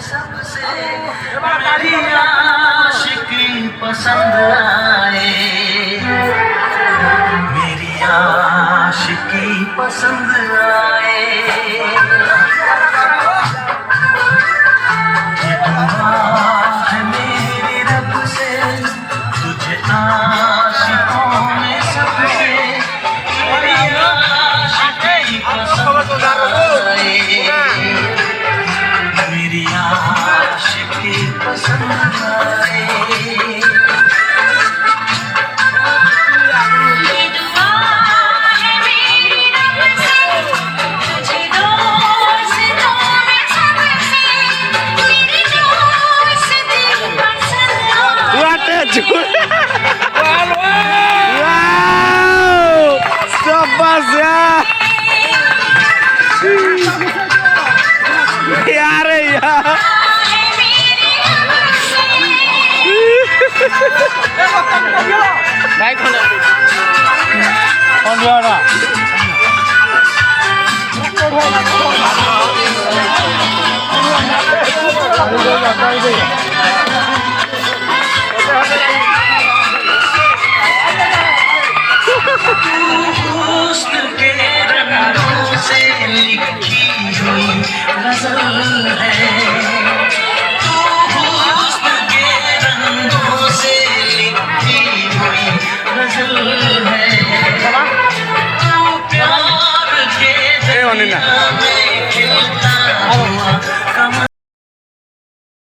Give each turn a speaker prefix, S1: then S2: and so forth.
S1: सबसे मेरी आशिकी पसंद आए, मेरी आशिकी पसंद आए। ये दुआ है मेरे रब से तुझे आशिकों में सबसे मेरी आशिकी पसंद आए, मेरी आशिकी पसंद आए।
S2: ये दुआ है मेरी रब से तुझे दोस्तों में सबसे मेरी दोस्ती पसंद आए।
S3: What a joke! Wow! Stop यार! यार यार! कौन जा रहा?